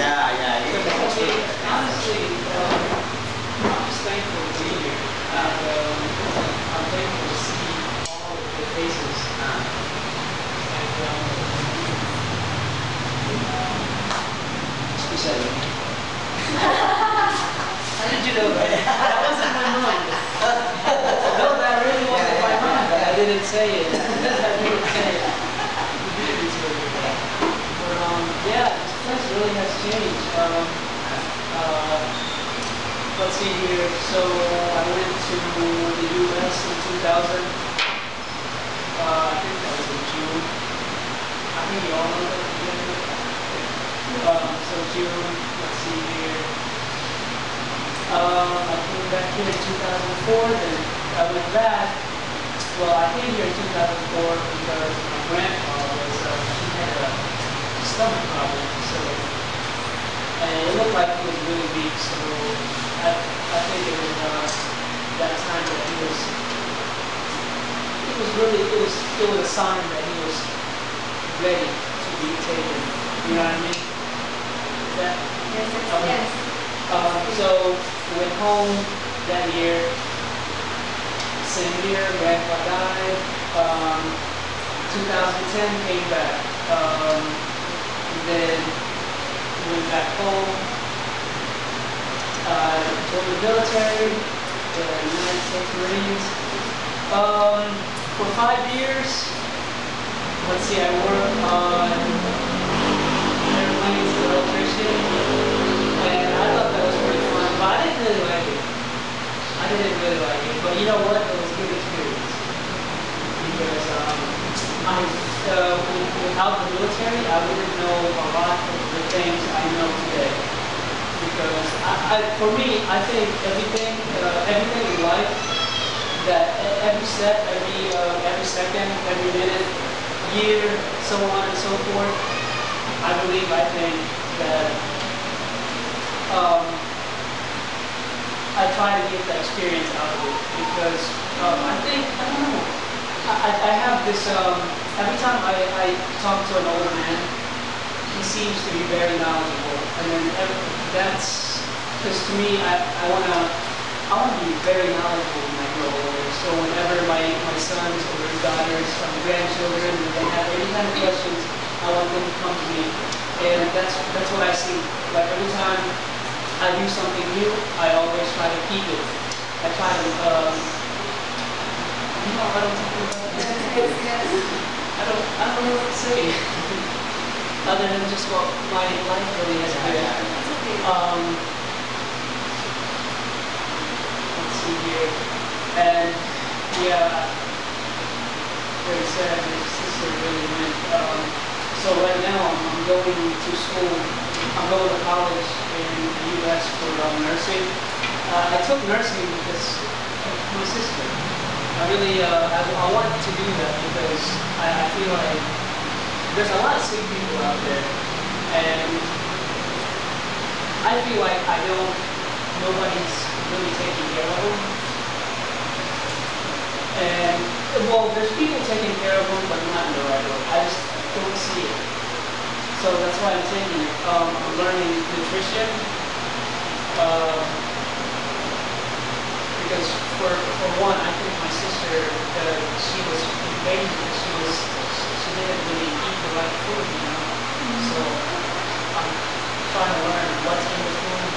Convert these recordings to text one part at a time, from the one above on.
Yeah. Honestly, I'm just thankful to be here. And I'm thankful to see all of the faces. How did you know that? That wasn't my mind. No, that really wasn't my mind. I didn't say it. I didn't say it. You didn't say it. But yeah, this place really has changed. Let's see here. So I went to the U.S. in 2000. I think that was in June. I think you all know that. So June. Let's see here. I came back here in 2004. Then I went back. Well, I came here in 2004 because my grandpa was he had a stomach problem. So and it looked like he was really weak. So I think it was that time that it was a sign that he was ready to be taken. You know what I mean? That, Yes. so we went home that year. Same year, Grandpa died. 2010 came back. Then went back home. Joined the military, the United States Marines. For 5 years, let's see, I worked on airplanes as an electrician, and I thought that was pretty fun, but I didn't really like it. But you know what? It was a good experience because without the military, I wouldn't know a lot of the things I know today. Because for me, I think everything in life, that every step, every second, every minute, year, so on and so forth, I think that I try to get the experience out of it because I don't know, I have this, every time I talk to an older man, he seems to be very knowledgeable, and then that's because to me, I want to be very knowledgeable when I grow older. So whenever my sons or daughters, grandchildren, if they have any kind of questions, I want them to come to me, and that's what I see. Like every time I do something new, I always try to keep it. I try to, you know what I'm talking about? Yes. I don't know what to say. Other than just what my life really has been. Let's see here. And yeah, very sad. My sister really went. So right now I'm going to school. I'm going to college in the U.S. for nursing. I took nursing because of my sister. I want to do that because I feel like there's a lot of sick people out there, and I feel like nobody's really taking care of them. And well, there's people taking care of them, but not in the right way. I just don't see it. So that's why I'm taking it. I'm learning nutrition because for one, I think my sister she was in pain because she didn't really eat the right food, you know. So I'm trying to learn what's in the food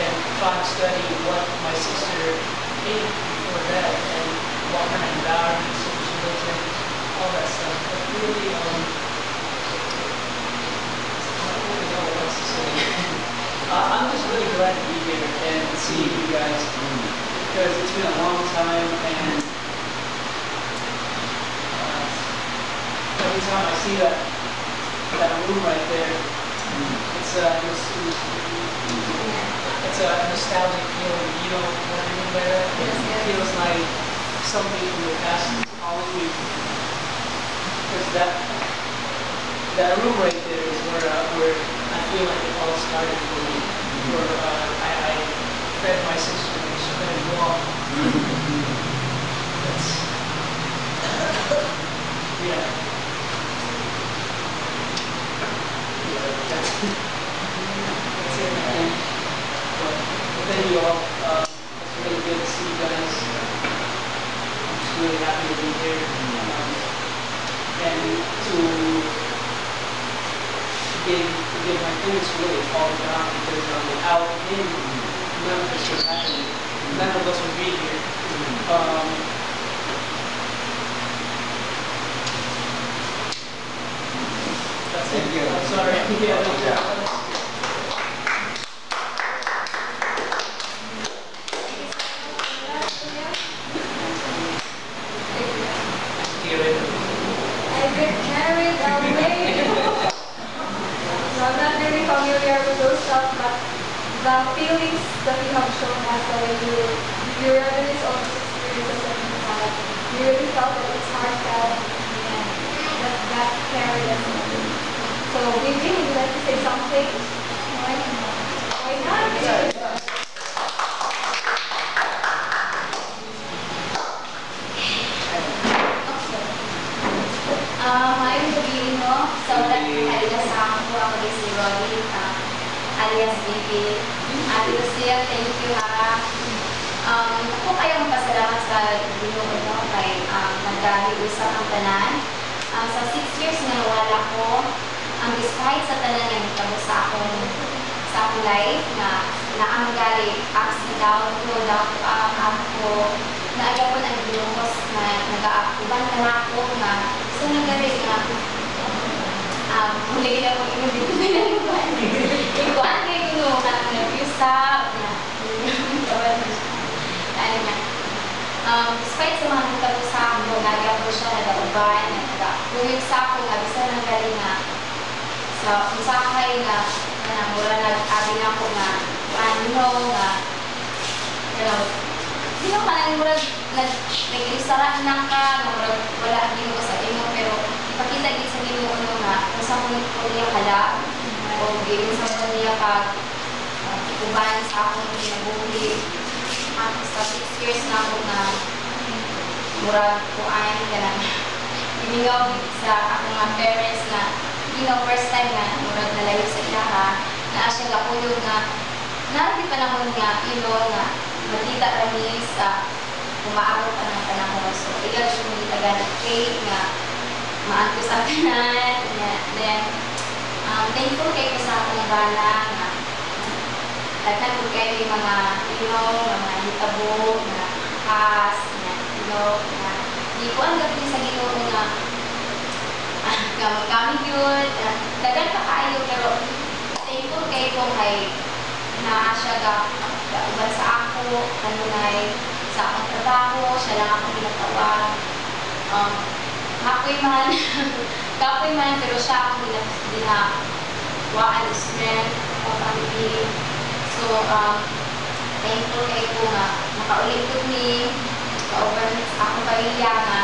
and trying to study what my sister ate before that and what kind of environment she lives in, all that stuff. But really, I don't really know what else to say. I'm just really glad to be here and see you guys because it's been a long time, and every time I see that room right there, it's a nostalgic feeling. You know what I mean by that? It feels like something from the past is calling you. Because that room right there is where I feel like it all started for me. Where I fed my sister when she couldn't walk. That's yeah. really happy to be here. And to give my fingers really fall down because without him, none of this would happen. None of us would be here. That's it. Thank you. I'm sorry. Yeah. I get carried away. So I'm not really familiar with those stuff, but the feelings that you have shown us that when you reminisce all these experiences that you had, you really felt that it's heartfelt and that carried us away. So maybe would you like to say something? Why not? Yeah. Mayroong sabihin mo, sa ulat ng halila sa ako, ako din si Rolly, alias Bibi. Lucia, thank you ha. Ako kayo magpasalamat sa Ginoo mo kay nagkahiusap ang tanan. Sa 6 years na nawala ko, despite sa tanan na nagtabo sa akong life, na naanggali, ups and down ako, naagya ko ang ginumos na nag-aakuban na ako na gusto nang gawin na huli na kong inong dito na naluban. Ikuan kayo ginoo na nag-usap na ano niya. Despite sa mga nagtabo sa ako, naagya ko siya nag-auban, nag-uwig sa ako, nabisa nang galing na sa usakay na mura nag-abi na ako na sino ka nang murag nag-isaraan na ka, wala ang ginoo sa imo, pero ipakita din sa ginoo nga kung sa kung niya hala o gawin sa kung niya uban sa akong kinabuhi. Sa 6 years na ako na murag kuan ka na giningaw sa akong mga parents na first time na murag nalayo sa ilaha na siya gapulog na narabi pa naman nga nga magkita kami sa umaabot pa ng panahon. So, ilan siya mga taga-cake nga maanto sa kanan. Then, thankful kayo sa akong bala nga daghan ko kayo yung mga mga hitabo, mga kas, nga di ko ang gawin sa ginoo nga kami yun. Daghan pa kayo, pero thankful kayo kung kay na siya uban sa ako, kanunay sa akong trabaho, siya lang ako ginatawag. Kapoy man, pero siya ako ginawaan strength o pamilya. So, thankful kayo ko nga, makaulit ko ni, kauban akong pamilya nga,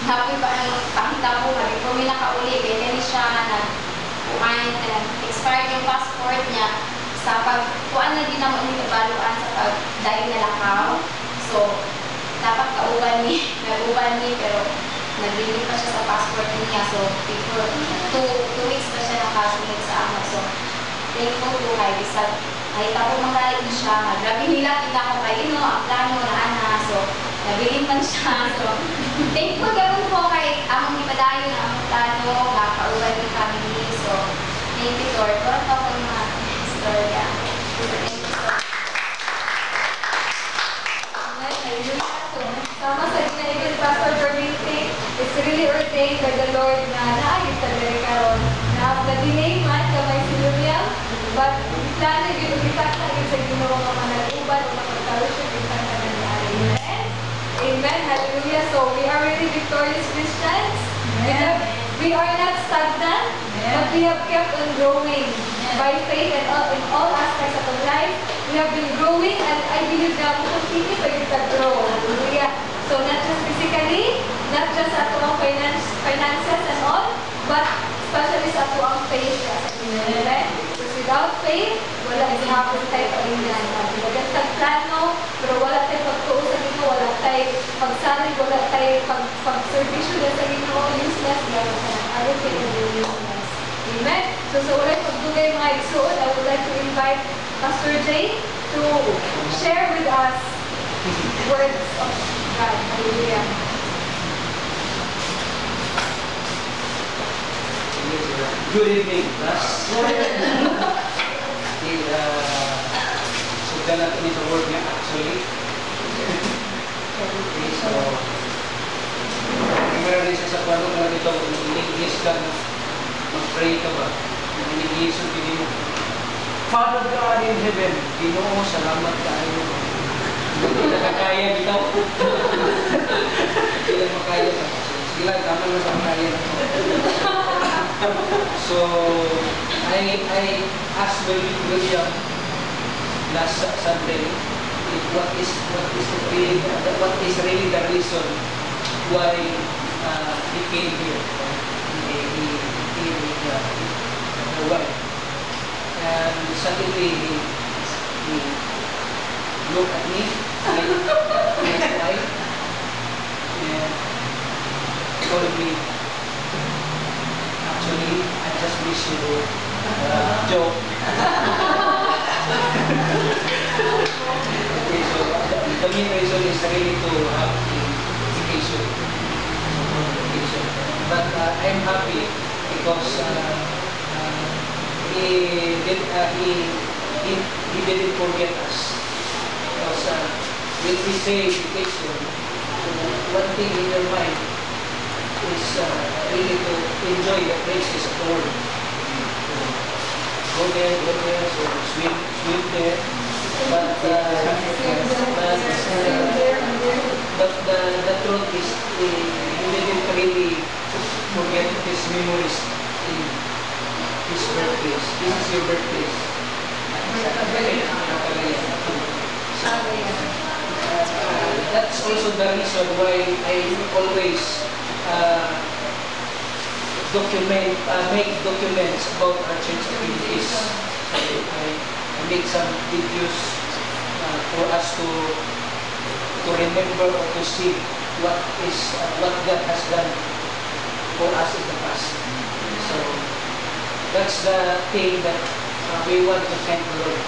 hapoy pa ang pakita ko, nga, before may nakauli, ganyan siya, expired yung passport niya, sa pagkuan na din naman yung ibaluan sa pagdayo na lakaw. So, dapat kauban ni, pero naglili pa siya sa passport niya. So, before 2 weeks pa siya nakasunod sa amo. So, thankful ko kay bisag ay tapo magaling siya. Grabe nila kita ko kayo, ang plano na ana. So, nabilin man siya. So, thankful gawin po kay among ipadayo na among plano, kauban ni family. So, thank you, Lord. Kung ako yung mga istorya. Tama sa ginaigan ni Pastor Perminte, it's really ordained by the Lord na naayos talaga karon. Na-delay man kamay si Luriel, but plano yun, itakta yun sa Ginoo nga manag-uban o makagkalusyon yung kanta nangyari. Amen? Amen. Hallelujah. So, we are really victorious Christians. We are not stagnant, but we have kept on growing by faith and in all aspects of our life. We have been growing, and I believe that we continue to grow. Hallelujah. So, not just physically, not just at our finances and all, but especially sa our faith. Amen. Because without faith, wala ihapon tayo painggan. Magandang tagplano, pero wala tayo pagtuo sa Ginoo, wala tayo pagsalig, wala tayo pag-servisyo sa Ginoo, useless, gano'n ka ng araw kayo useless. Amen? So sa ulay pagdugay mga igsoon, I would like to invite Pastor Jay to share with us words of God. Hallelujah. Good evening, class. Sudah natin ito word niya actually. Okay, so, meron rin sa kwento na dito, in-English ka, mag-pray ka ba? In-English yung pili mo. Father God in heaven, Ginoo, salamat kayo. Hindi nakakaya bitaw. Hindi lang makaya. Sige lang, tama na sa makaya. So, I asked William last Sunday what is really the reason why he came here. He came with the wife. And suddenly he looked at me, my wife, and told me, actually, I just wish you joke. Okay, so the main reason is really to have the vacation. But I'm happy because he didn't forget us. Because when we say vacation, one thing in your mind is really to enjoy the places of the world. Go there, so swim there. But the truth is, he didn't really forget his memories in his birthplace. This is your birthplace. That's also the reason why I always make documents about our church activities. I make some videos for us to remember or to see what God has done for us in the past. So that's the thing that we want to thank the Lord.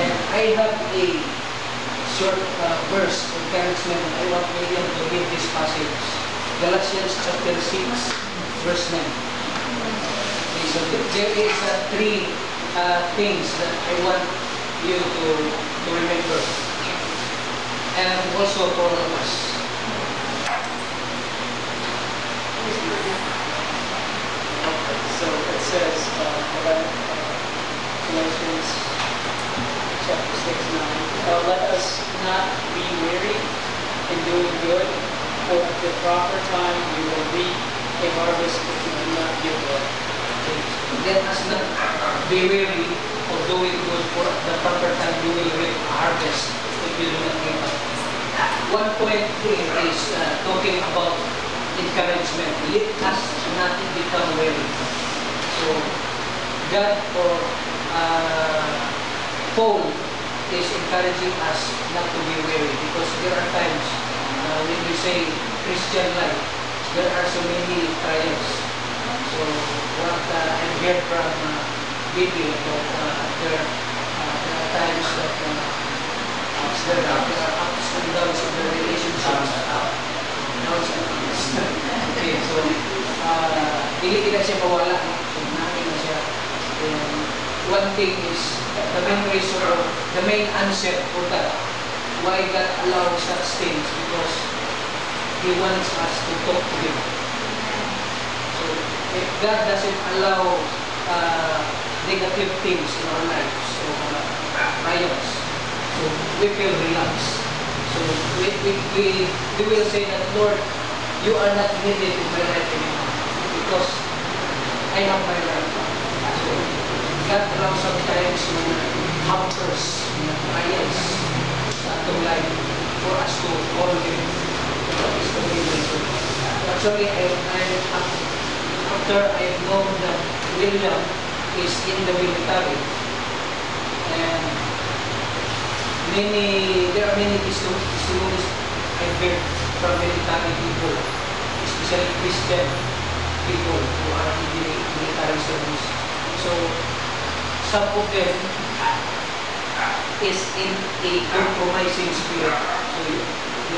And I have a short verse encouragement. I want William to read this passage. Galatians chapter 6, verse 9. Okay, so there is three things that I want you to remember. And also for all of us. So it says, Galatians chapter 6:9. Let us not be weary in doing good, for at the proper time we will reap a harvest if we do not give up. Let us not be weary of doing good, for at the proper time we will reap a harvest if we do not give up. One point here is talking about encouragement. Let us not become weary. So, God or Paul is encouraging us not to be weary, because there are times when you say Christian life, there are so many trials. So what I heard from Bibi about there are times that there are ups and downs in the relationships. Okay, so hindi na siya mawala. Namin na siya. One thing is the main reason or the main answer for that, why God allows such things, because He wants us to talk to Him. So if God doesn't allow negative things in our lives, so trials, so we feel relaxed. So we will say that, Lord, you are not needed in my life anymore, because I have my life. So God allows sometimes hampers, trials sa atong life for us to call Him. That is the main reason. Actually, after I know that William is in the military, and there are many testimonies I've heard from military people, especially Christian people who are in the military service. So some of them is in a compromising spirit. So you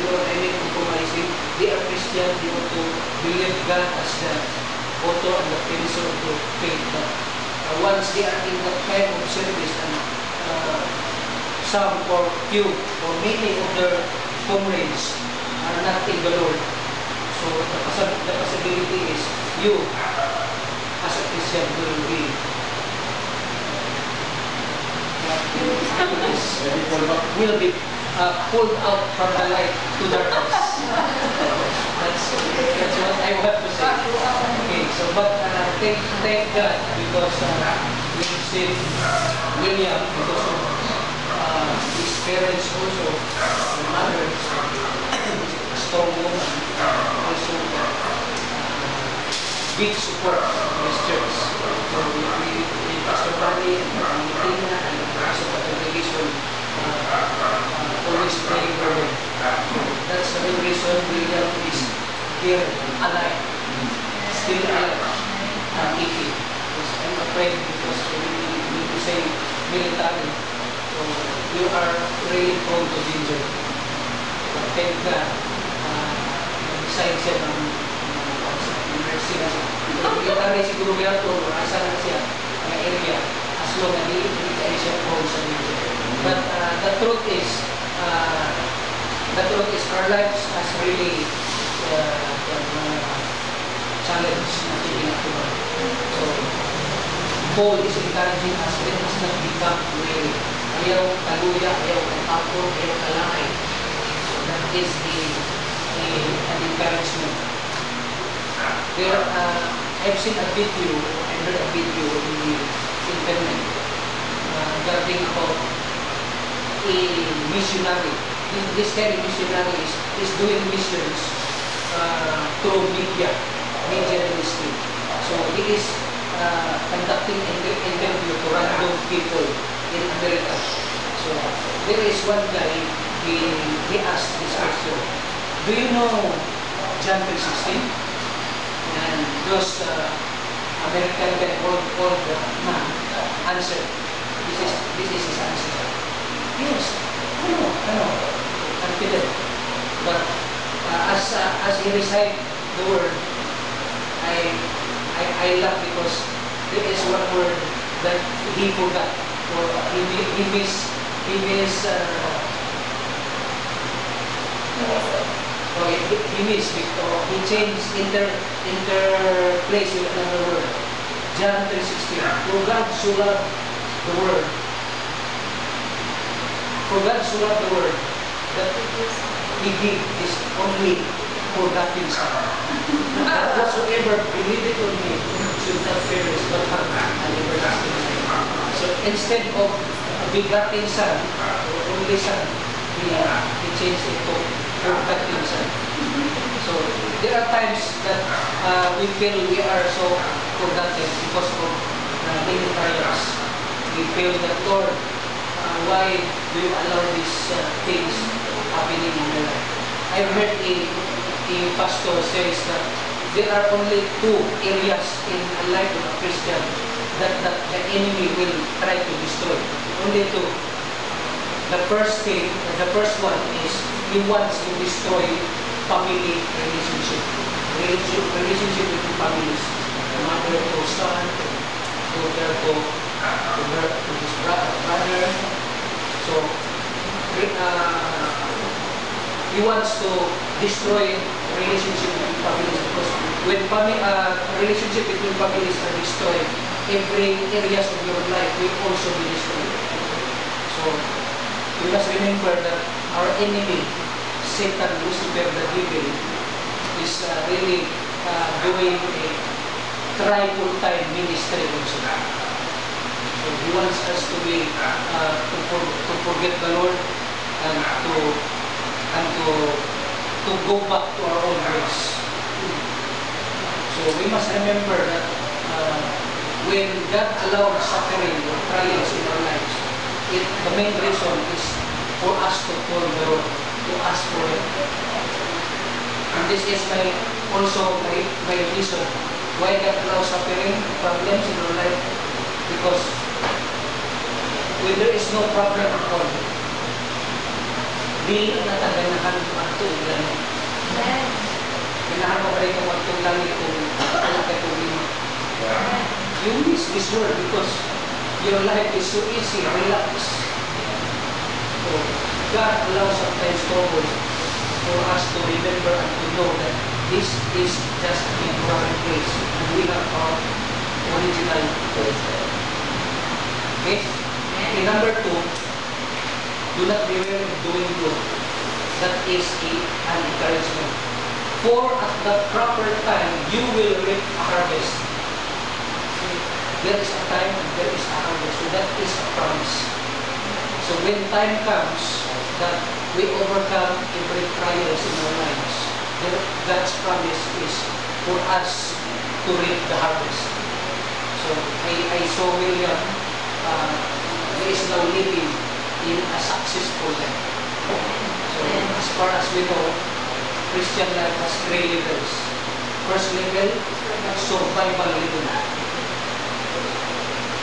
know what I mean, compromising. They are Christian, they want to believe God as the author and the finisher of the faith. But once they are in that kind of service, and some or few or many of their comrades are not in the Lord, so the possibility is you as a Christian will be pulled out from the light to darkness. That's what I want to say. Okay, so but thank God, because we've seen William, because of his parents also, the mother, a strong woman, also big support of his church. So we Pastor Bali and Tina and also the congregation always praying for them. That's the main reason William is here alive, still alive, and kicking. I'm afraid because we need to say military, so you are really prone to danger. But thank God, besides siya ng mercy na siya. Military siguro kaya ito, asa na siya, na area, as long as hindi tayo siya prone sa danger. But the truth is our lives has really challenge na pinatuwa. So, Paul is encouraging us, let us not become weary. Ayaw kaluya, ayaw katapon, ayaw kalakay. So that is an encouragement. There, I've seen a video, I heard a video in the internet regarding about a missionary. This kind of missionary is doing missions through media ministry. So he is conducting interview to random people in America. So there is one guy, he asked this question, do you know John 3:16? And those American guy called man answered, this is his answer. Yes, I know, confident. But as he recite the word, I laugh because there is one word that he forgot, or he missed, or he changed interplace with another word. John 3:16. For God so loved the world. For God so loved the world that He gave His only forgotten Son. That whatsoever believeth on Him should not perish but have an everlasting life. So instead of a begotten Son, or only Son, He changed it to forgotten Son. So there are times that we feel we are so forgotten because of many trials. We feel that, Lord, why do you allow these things happening in my life? I've heard a pastor says that there are only two areas in the life of a Christian that the enemy will try to destroy. Only two. The first one is he wants to destroy family relationship. Relationship with families. Mother to son, daughter to his brother. So he wants to destroy relationship between families, because when relationship between families are destroyed, every areas of your life will also be destroyed. So we must remember that our enemy, Satan, Lucifer, the devil, is really doing a tri-full-time ministry also. So he wants us to be to forget the Lord and to go back to our own ways. So we must remember that when God allowed suffering or trials in our lives, the main reason is for us to follow the Lord, to ask for it. And this is also my reason why God allows suffering, problems in our life, because when there is no problem at all, di nataganahan ato lang. Amen. Kailangan mo pa rin kung ato lang kung ano ka tubig. You miss this word because your life is so easy, relax. So, God allows sometimes trouble for us to remember and to know that this is just a temporary place and we have our original place. Okay? Okay, number 2, do not be weary of doing good. That is an encouragement. For at the proper time, you will reap a harvest. Okay? There is a time and there is a harvest. So that is a promise. So when time comes that we overcome every trials in our lives, God's promise is for us to reap the harvest. So I saw William, he is now living in a successful life. So as far as we know, Christian life has 3 levels. First level, survival level.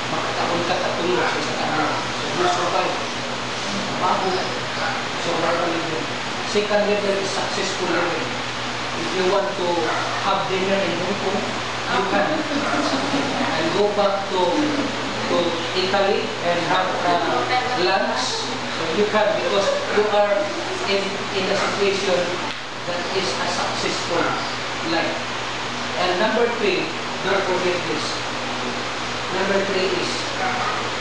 Makataon ka katulog sa isa kanila. So you survive. Bago, survival level. Second level is successful level. If you want to have dinner in Hong Kong, you can. And go back to Italy and have lunch. So you can because you are in a situation that is a successful life. And number 3, don't forget this. Number 3 is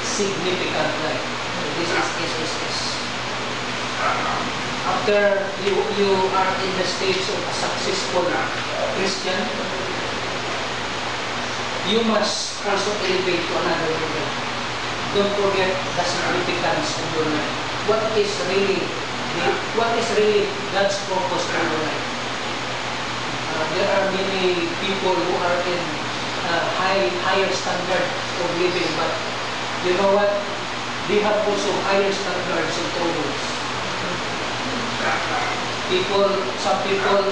significant life. This is SSS. After you are in the stage of a successful Christian, you must also elevate to another level. Don't forget the significance of your life. What is really God's purpose for your life? There are many people who are in higher standard of living, but you know what? They have also higher standards of troubles. Some people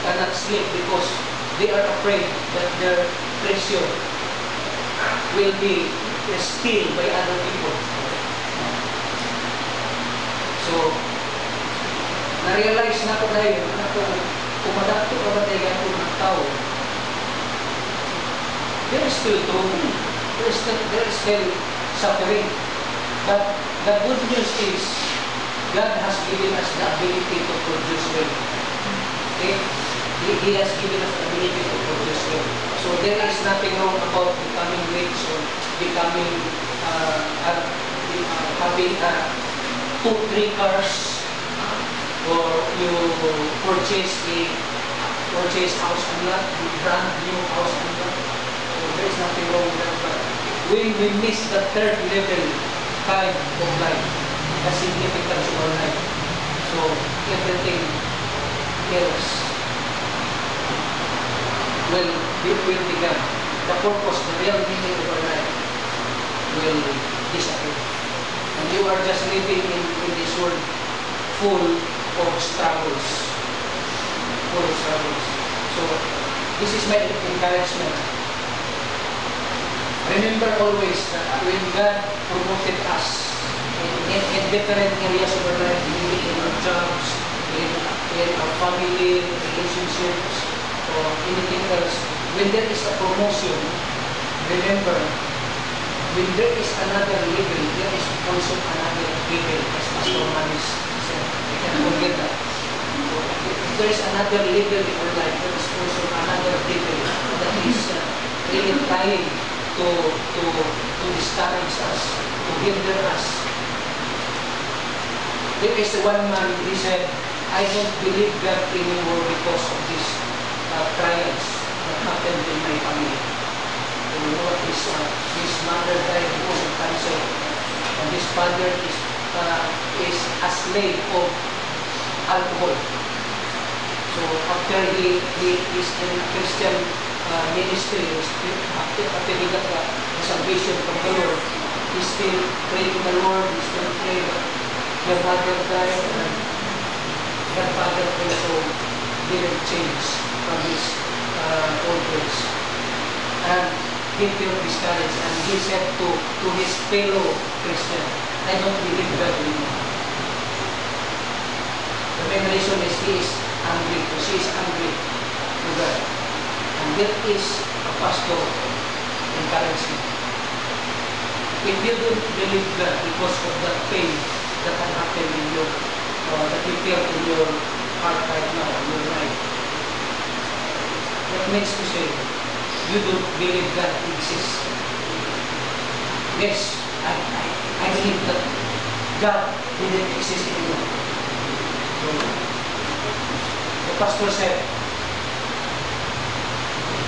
cannot sleep because they are afraid that their treasure will be steal by other people. So, na-realize na ko tayo na kung kumadato ka ba tayo ng tao, there is still trouble. There is still suffering. But the good news is, God has given us the ability to produce well. Okay? He has given us the ability to produce well. So there is nothing wrong about becoming rich or becoming having 2-3 cars, or you purchase house and lot, brand new house and lot. So there is nothing wrong with that. But when we miss the 3rd level kind of life, the significance of our life, so everything else will be gone. The purpose, the real meaning of our life will disappear. And you are just living in this world full of struggles. Full of struggles. So, this is my encouragement. Remember always that when God promoted us in different areas of our life, in our jobs, in our family, relationships, or anything else, when there is a promotion, remember, when there is another level, there is also another level, as Pastor Manis said. I can't forget that. So, if there is another level in our life, there is also another level that is really trying to discourage us, to hinder us. There is one man, he said, I don't believe God anymore because of these trials that happened in my family. And you know what, his mother died because of cancer, and his father is a slave of alcohol. So after he is in Christian ministry, after he got the salvation from the Lord, he still prayed to the Lord, he still prayed. Your mother died, and her father also didn't change from his old ways. And he felt discouraged, and he said to his fellow Christian, I don't believe God anymore. The main reason is he is angry, or she is angry to God. And that is a pastor encouragement. If you don't believe God because of that pain that had happened in you, or that you feel in your heart right now, in your life, that means to say, you don't believe God exists. Yes, I believe that God didn't exist anymore. So, the pastor said,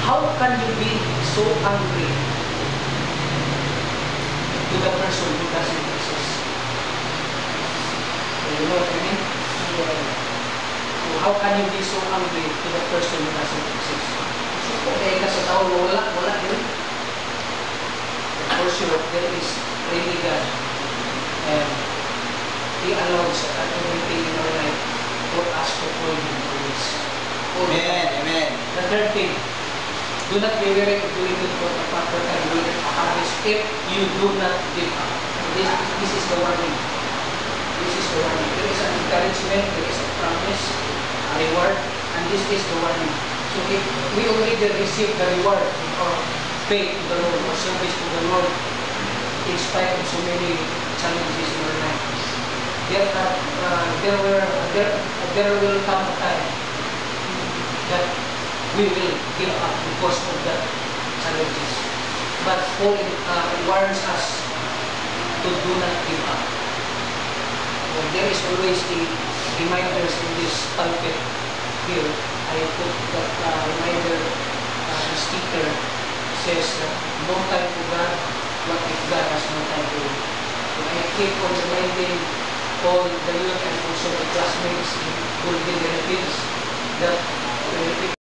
how can you be so angry to the person who doesn't exist? So, you know what I mean? So, how can you be so angry to the person who doesn't exist? So, okay, kasi tao wala yun. For sure, there is really God. And He allows everything in our life for us to call Him always. Amen. Amen. The third thing, do not be weary of doing good for the proper time will accomplish if you do not give up. This is the warning. This is the warning. There is an encouragement, there is a promise, a reward, and this is the warning. So if we already receive the reward of our faith to the Lord, or service to the Lord, in spite of so many challenges in our life, there will come a time that we will give up because of the challenges. But Paul warns us to do not give up. There is always a reminders in this pulpit here. I put that reminder sticker says no time to God, what if God has no time to you? So I keep on reminding all the youth and also the classmates in Golden Philippines that